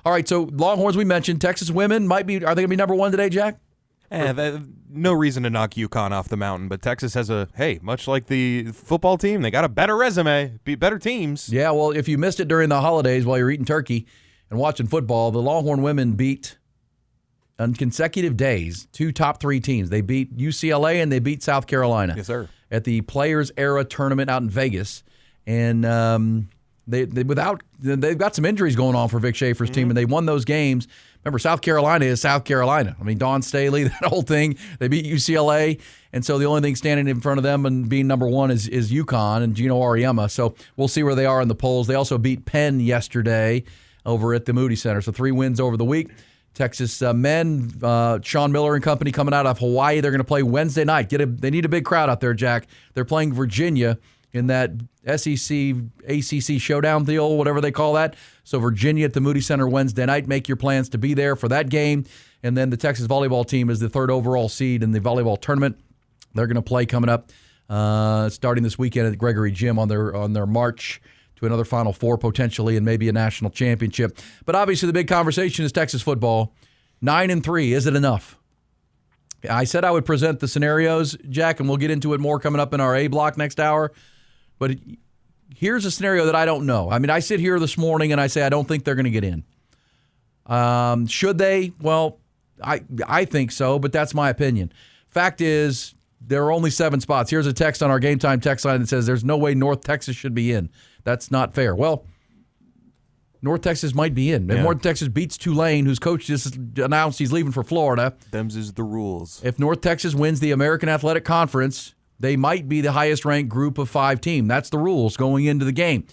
All right, so Longhorns we mentioned. Texas women are they going to be number one today, Jack? No reason to knock UConn off the mountain, but Texas has much like the football team, they got a better resume, beat better teams. Yeah, well, if you missed it during the holidays while you're eating turkey and watching football, the Longhorn women beat on consecutive days 2 top 3 teams. They beat UCLA and they beat South Carolina. Yes, sir. At the Players Era tournament out in Vegas, and they've got some injuries going on for Vic Schaefer's team, and they won those games. Remember, South Carolina is South Carolina. I mean, Dawn Staley, that whole thing. They beat UCLA, and so the only thing standing in front of them and being number one is UConn and Gino Auriemma. So we'll see where they are in the polls. They also beat Penn yesterday over at the Moody Center. So 3 wins over the week. Texas men, Sean Miller and company coming out of Hawaii. They're going to play Wednesday night. They need a big crowd out there, Jack. They're playing Virginia in that SEC, ACC showdown deal, whatever they call that. So Virginia at the Moody Center Wednesday night. Make your plans to be there for that game. And then the Texas volleyball team is the 3rd overall seed in the volleyball tournament. They're going to play coming up starting this weekend at Gregory Gym on their march to another Final Four potentially and maybe a national championship. But obviously the big conversation is Texas football. 9-3, is it enough? I said I would present the scenarios, Jack, and we'll get into it more coming up in our A block next hour. But here's a scenario that I don't know. I mean, I sit here this morning and I say I don't think they're going to get in. Should they? Well, I think so, but that's my opinion. Fact is, there are only 7 spots. Here's a text on our Game Time text line that says there's no way North Texas should be in. That's not fair. Well, North Texas might be in. Yeah. North Texas beats Tulane, whose coach just announced he's leaving for Florida. Them's is the rules. If North Texas wins the American Athletic Conference, they might be the highest-ranked group of 5 team. That's the rules going into the game.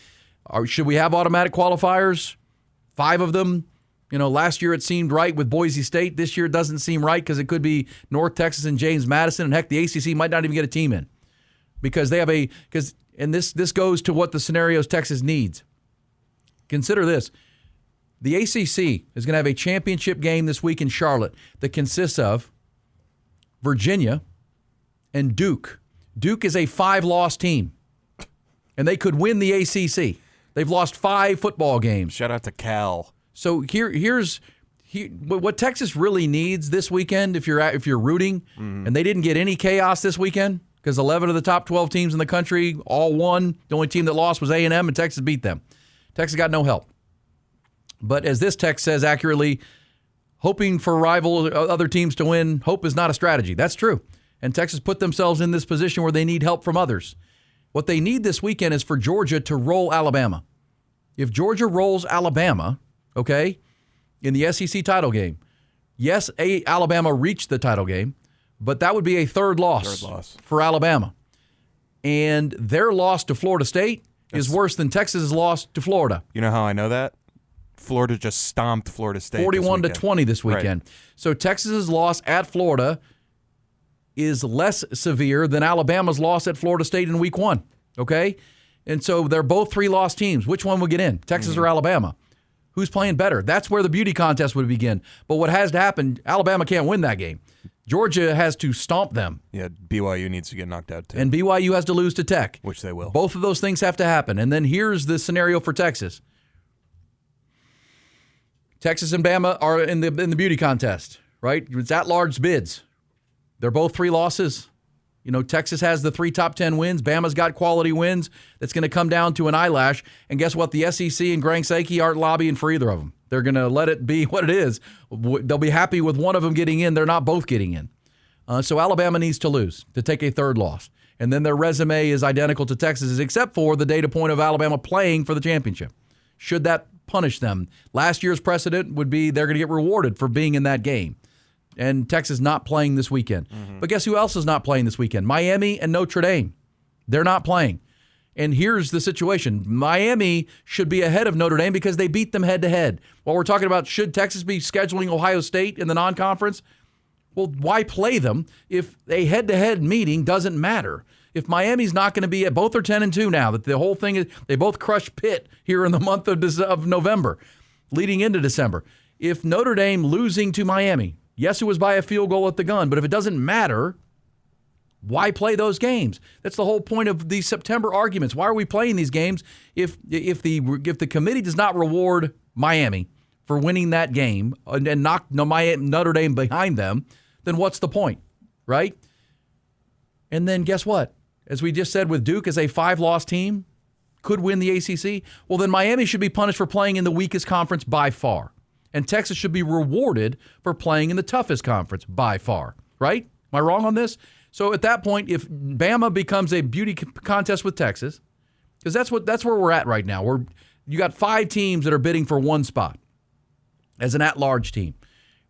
Should we have automatic qualifiers? 5 of them. You know, last year it seemed right with Boise State. This year it doesn't seem right because it could be North Texas and James Madison. And heck, the ACC might not even get a team in because they have and this goes to what the scenarios Texas needs. Consider this. The ACC is going to have a championship game this week in Charlotte that consists of Virginia and Duke. Duke is a 5-loss team, and they could win the ACC. They've lost 5 football games. Shout out to Cal. So here's what Texas really needs this weekend if you're rooting, and they didn't get any chaos this weekend because 11 of the top 12 teams in the country all won. The only team that lost was A&M, and Texas beat them. Texas got no help. But as this text says accurately, hoping for other teams to win, hope is not a strategy. That's true. And Texas put themselves in this position where they need help from others. What they need this weekend is for Georgia to roll Alabama. If Georgia rolls Alabama, okay, in the SEC title game, yes, Alabama reached the title game, but that would be a third loss for Alabama. And their loss to Florida State is worse than Texas's loss to Florida. You know how I know that? Florida just stomped Florida State 41-20 this weekend. Right. So Texas's loss at Florida is less severe than Alabama's loss at Florida State in week 1, okay? And so they're both 3-loss teams. Which one will get in, Texas or Alabama? Who's playing better? That's where the beauty contest would begin. But what has to happen, Alabama can't win that game. Georgia has to stomp them. Yeah, BYU needs to get knocked out too. And BYU has to lose to Tech. Which they will. Both of those things have to happen. And then here's the scenario for Texas. Texas and Bama are in the beauty contest, right? It's at-large bids. They're both 3 losses. You know, Texas has the 3 top 10 wins. Bama's got quality wins. That's going to come down to an eyelash. And guess what? The SEC and Greg Sankey aren't lobbying for either of them. They're going to let it be what it is. They'll be happy with one of them getting in. They're not both getting in. So Alabama needs to lose to take a 3rd loss. And then their resume is identical to Texas's, except for the data point of Alabama playing for the championship. Should that punish them? Last year's precedent would be they're going to get rewarded for being in that game. And Texas not playing this weekend. But guess who else is not playing this weekend? Miami and Notre Dame. They're not playing. And here's the situation. Miami should be ahead of Notre Dame because they beat them head-to-head. While we're talking about should Texas be scheduling Ohio State in the non-conference, well, why play them if a head-to-head meeting doesn't matter? If Miami's not going to be at both are 10-2 now, that the whole thing is they both crushed Pitt here in the month of November, leading into December. If Notre Dame losing to Miami, yes, it was by a field goal at the gun, but if it doesn't matter, why play those games? That's the whole point of these September arguments. Why are we playing these games if the committee does not reward Miami for winning that game and knock Notre Dame behind them, then what's the point, right? And then guess what? As we just said with Duke as a 5-loss team, could win the ACC. Well, then Miami should be punished for playing in the weakest conference by far. And Texas should be rewarded for playing in the toughest conference by far, right? Am I wrong on this? So at that point, if Bama becomes a beauty contest with Texas, because that's where we're at right now. You got 5 teams that are bidding for one spot as an at-large team.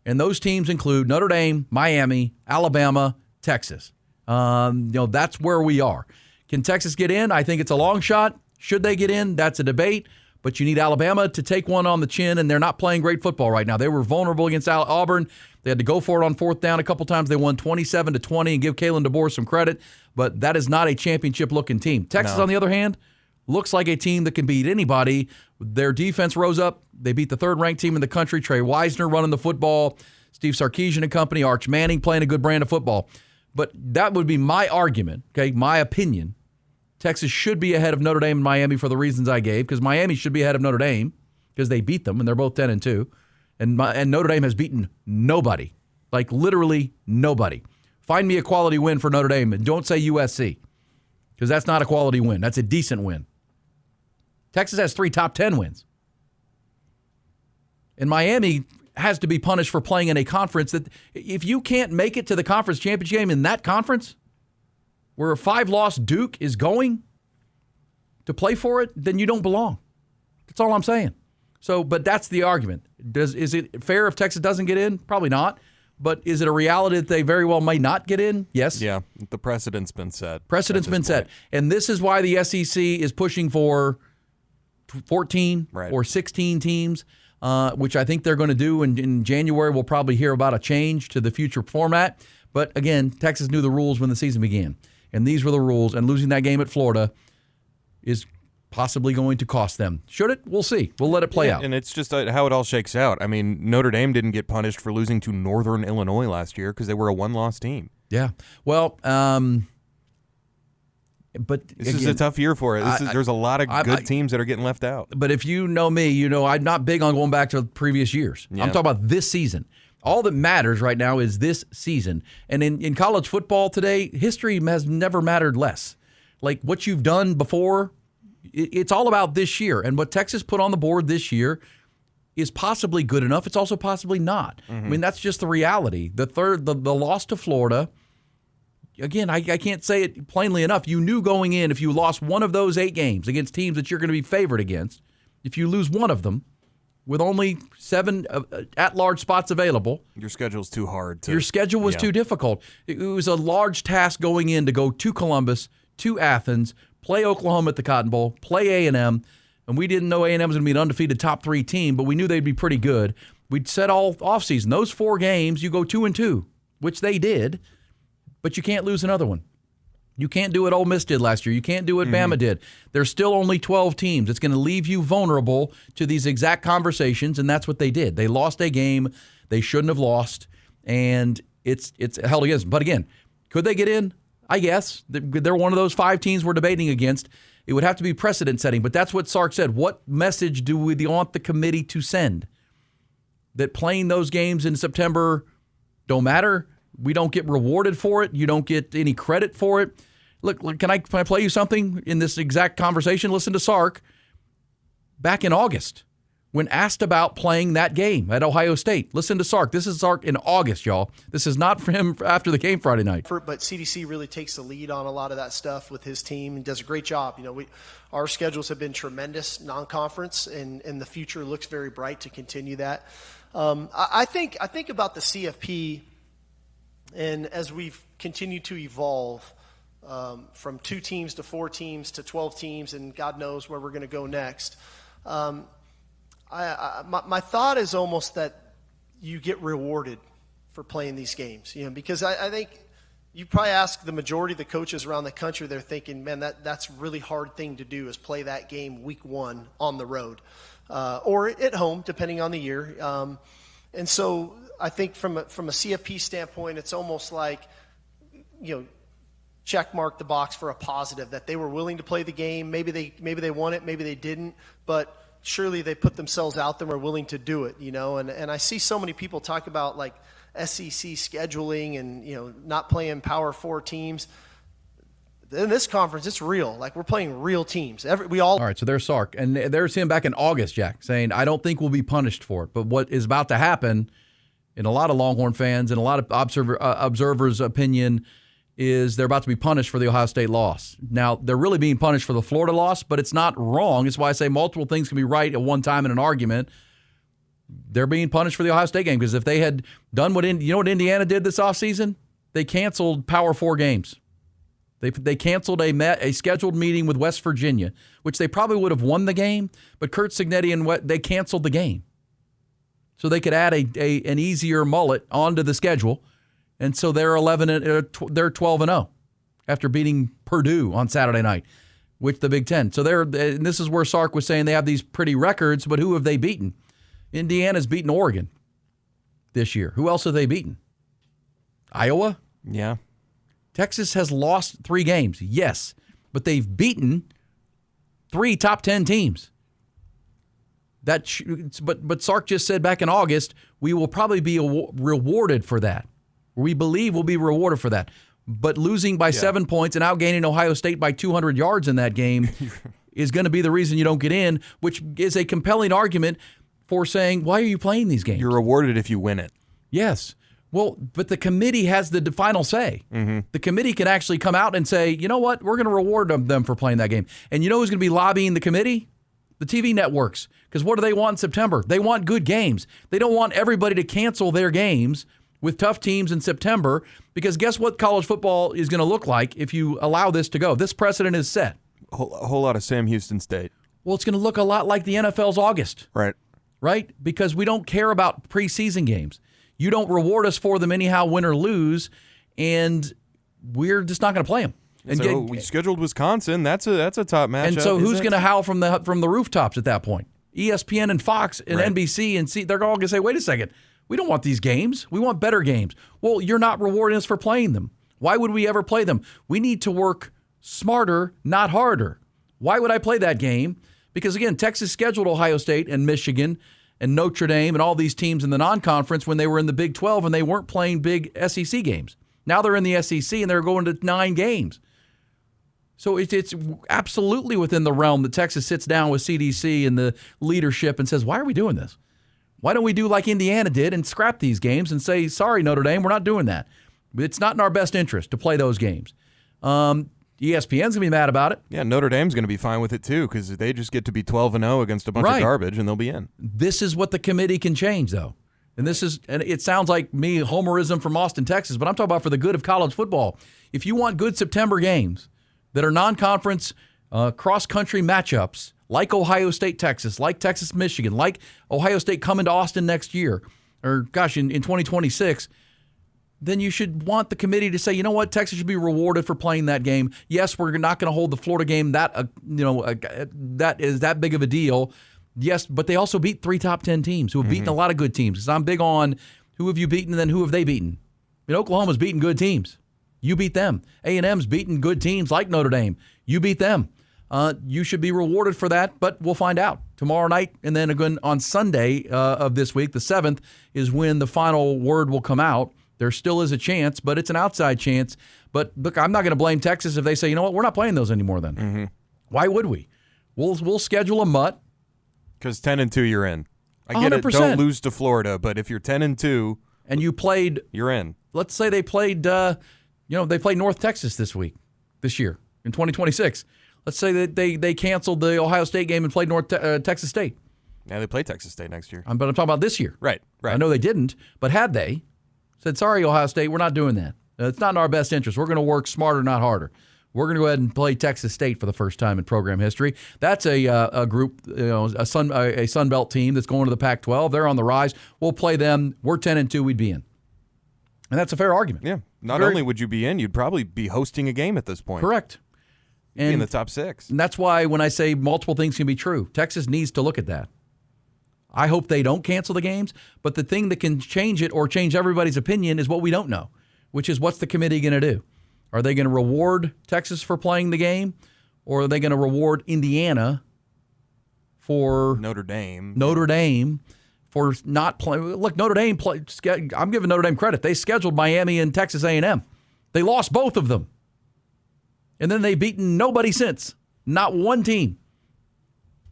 And those teams include Notre Dame, Miami, Alabama, Texas. That's where we are. Can Texas get in? I think it's a long shot. Should they get in? That's a debate. But you need Alabama to take one on the chin, and they're not playing great football right now. They were vulnerable against Auburn. They had to go for it on 4th down a couple times. They won 27-20, and give Kalen DeBoer some credit. But that is not a championship-looking team. Texas, on the other hand, looks like a team that can beat anybody. Their defense rose up. They beat the 3rd-ranked team in the country. Trey Wisner running the football. Steve Sarkisian and company. Arch Manning playing a good brand of football. But that would be my argument, okay, my opinion. Texas should be ahead of Notre Dame and Miami for the reasons I gave, because Miami should be ahead of Notre Dame because they beat them, and they're both 10-2. And Notre Dame has beaten nobody, like literally nobody. Find me a quality win for Notre Dame, and don't say USC, because that's not a quality win. That's a decent win. Texas has 3 top 10 wins. And Miami has to be punished for playing in a conference that if you can't make it to the conference championship game in that conference, where a 5-loss Duke is going to play for it, then you don't belong. That's all I'm saying. So, but that's the argument. Is it fair if Texas doesn't get in? Probably not. But is it a reality that they very well may not get in? Yes. Yeah, the precedent's been set. Precedent's been set. And this is why the SEC is pushing for 14 or 16 teams, which I think they're going to do. In January, we'll probably hear about a change to the future format. But again, Texas knew the rules when the season began. And these were the rules, and losing that game at Florida is possibly going to cost them. Should it? We'll see. We'll let it play out. And it's just how it all shakes out. I mean, Notre Dame didn't get punished for losing to Northern Illinois last year because they were a 1-loss team. Yeah. Well, but this is a tough year for it. There's a lot of good teams that are getting left out. But if you know me, you know I'm not big on going back to previous years. Yeah. I'm talking about this season. All that matters right now is this season. And in college football today, history has never mattered less. Like what you've done before, it's all about this year. And what Texas put on the board this year is possibly good enough. It's also possibly not. Mm-hmm. I mean, that's just the reality. The loss to Florida, again, I can't say it plainly enough. You knew going in, if you lost one of those 8 games against teams that you're going to be favored against, if you lose one of them, with only 7 at-large spots available, your schedule's too hard. Your schedule was too difficult. It was a large task going in to go to Columbus, to Athens, play Oklahoma at the Cotton Bowl, play A&M, and we didn't know A&M was going to be an undefeated top 3 team, but we knew they'd be pretty good. We'd said all offseason, those 4 games, you go 2-2, which they did, but you can't lose another one. You can't do what Ole Miss did last year. You can't do what Bama did. There's still only 12 teams. It's going to leave you vulnerable to these exact conversations, and that's what they did. They lost a game they shouldn't have lost, and it's held against them. But again, could they get in? I guess. They're one of those 5 teams we're debating against. It would have to be precedent-setting, but that's what Sark said. What message do we want the committee to send? That playing those games in September don't matter? We don't get rewarded for it? You don't get any credit for it? Look, can I play you something in this exact conversation? Listen to Sark back in August when asked about playing that game at Ohio State. Listen to Sark. This is Sark in August, y'all. This is not for him after the game Friday night. But CDC really takes the lead on a lot of that stuff with his team and does a great job. You know, our schedules have been tremendous non-conference, and the future looks very bright to continue that. I think about the CFP, and as we've continued to evolve from 2 teams to 4 teams to 12 teams, and God knows where we're going to go next. My thought is almost that you get rewarded for playing these games, you know, because I think you probably ask the majority of the coaches around the country, they're thinking, man, that's a really hard thing to do is play that game week 1 on the road or at home, depending on the year. And so I think from a CFP standpoint, it's almost like, you know, check mark the box for a positive that they were willing to play the game. Maybe they won it, maybe they didn't, but surely they put themselves out there and are willing to do it, and I see so many people talk about like SEC scheduling and, not playing Power 4 teams. In this conference, it's real. Like, we're playing real teams. All right, so there's Sark. And there's him back in August, Jack, saying, I don't think we'll be punished for it. But what is about to happen, in a lot of Longhorn fans and a lot of observers' opinion, is they're about to be punished for the Ohio State loss. Now, they're really being punished for the Florida loss, but it's not wrong. It's why I say multiple things can be right at one time in an argument. They're being punished for the Ohio State game because if they had done what Indiana did this offseason? They canceled Power 4 games. They canceled a scheduled meeting with West Virginia, which they probably would have won the game, but Kurt Cignetti they canceled the game. So they could add an easier mullet onto the schedule, and so they're 12-0 after beating Purdue on Saturday night, which the Big Ten. So and this is where Sark was saying they have these pretty records, but who have they beaten? Indiana's beaten Oregon this year. Who else have they beaten? Iowa? Yeah. Texas has lost 3 games, yes, but they've beaten 3 top 10 teams. But Sark just said back in August, we will probably be rewarded for that. We believe we'll be rewarded for that. But losing by 7 points and outgaining Ohio State by 200 yards in that game is going to be the reason you don't get in, which is a compelling argument for saying, why are you playing these games? You're rewarded if you win it. Yes. Well, but the committee has the final say. Mm-hmm. The committee can actually come out and say, you know what, we're going to reward them for playing that game. And you know who's going to be lobbying the committee? The TV networks. Because what do they want in September? They want good games. They don't want everybody to cancel their games with tough teams in September, because guess what college football is going to look like if you allow this to go? This precedent is set. A whole lot of Sam Houston State. Well, it's going to look a lot like the NFL's August. Right? Because we don't care about preseason games. You don't reward us for them anyhow, win or lose, and we're just not going to play them. And so we scheduled Wisconsin. That's a top matchup. And so who's going to howl from the rooftops at that point? ESPN and Fox and NBC and they're all going to say, wait a second, we don't want these games. We want better games. Well, you're not rewarding us for playing them. Why would we ever play them? We need to work smarter, not harder. Why would I play that game? Because, again, Texas scheduled Ohio State and Michigan and Notre Dame and all these teams in the non-conference when they were in the Big 12 and they weren't playing big SEC games. Now they're in the SEC and they're going to 9 games. So it's absolutely within the realm that Texas sits down with CDC and the leadership and says, why are we doing this? Why don't we do like Indiana did and scrap these games and say, sorry, Notre Dame, we're not doing that. It's not in our best interest to play those games. ESPN's going to be mad about it. Yeah, Notre Dame's going to be fine with it too because they just get to be 12-0 against a bunch of garbage and they'll be in. This is what the committee can change, though. And it sounds like me homerism from Austin, Texas, but I'm talking about for the good of college football. If you want good September games that are non-conference cross-country matchups like Ohio State, Texas, like Texas, Michigan, like Ohio State coming to Austin next year, or gosh, in 2026, then you should want the committee to say, you know what, Texas should be rewarded for playing that game. Yes, we're not going to hold the Florida game that is that big of a deal. Yes, but they also beat 3 top 10 teams who have beaten a lot of good teams. Because I'm big on who have you beaten and then who have they beaten. I mean, Oklahoma's beaten good teams. You beat them. A&M's beaten good teams like Notre Dame. You beat them. You should be rewarded for that, but we'll find out tomorrow night. And then again on Sunday of this week, the 7th, is when the final word will come out. There still is a chance, but it's an outside chance. But look, I'm not going to blame Texas if they say, you know what, we're not playing those anymore then. Mm-hmm. Why would we? We'll schedule a mutt. Because 10-2, you're in. I get 100%. It, don't lose to Florida, but if you're 10-2, and you played, you're in. Let's say they played, they played North Texas this year, in 2026. Let's say that they canceled the Ohio State game and played Texas State. Yeah, they play Texas State next year. But I'm talking about this year. Right. I know they didn't, but had they said, sorry, Ohio State, we're not doing that. It's not in our best interest. We're going to work smarter, not harder. We're going to go ahead and play Texas State for the first time in program history. That's a group, a Sun Belt team that's going to the Pac-12. They're on the rise. We'll play them. We're 10-2. We'd be in, and that's a fair argument. Yeah. Not only would you be in, you'd probably be hosting a game at this point. Correct. You'd be in the top 6. And that's why when I say multiple things can be true, Texas needs to look at that. I hope they don't cancel the games, but the thing that can change it or change everybody's opinion is what we don't know, which is what's the committee going to do? Are they going to reward Texas for playing the game, or are they going to reward Indiana for Notre Dame. For not playing. Look, Notre Dame I'm giving Notre Dame credit. They scheduled Miami and Texas A&M. They lost both of them. And then they've beaten nobody since. Not one team.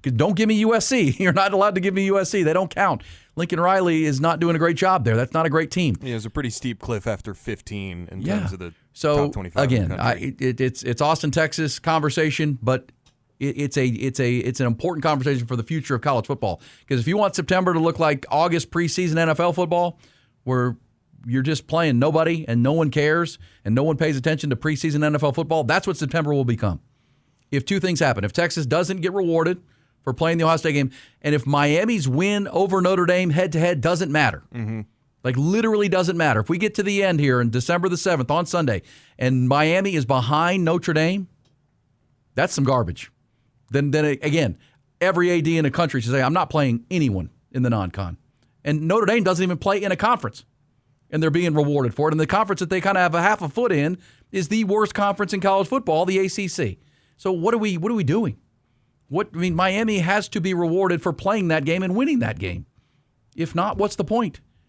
Don't give me USC. You're not allowed to give me USC. They don't count. Lincoln Riley is not doing a great job there. That's not a great team. Yeah, it was a pretty steep cliff after 15 in terms of the top 25. Again, it's Austin, Texas conversation, but it's an important conversation for the future of college football. Because if you want September to look like August preseason NFL football, where you're just playing nobody and no one cares and no one pays attention to preseason NFL football, that's what September will become. If two things happen, if Texas doesn't get rewarded for playing the Ohio State game, and if Miami's win over Notre Dame head-to-head doesn't matter, like literally doesn't matter. If we get to the end here on December the 7th on Sunday and Miami is behind Notre Dame, that's some garbage. Then again, every AD in the country should say, I'm not playing anyone in the non-con. And Notre Dame doesn't even play in a conference, and they're being rewarded for it. And the conference that they kind of have a half a foot in is the worst conference in college football, the ACC. So what are we doing? Miami has to be rewarded for playing that game and winning that game. If not, what's the point?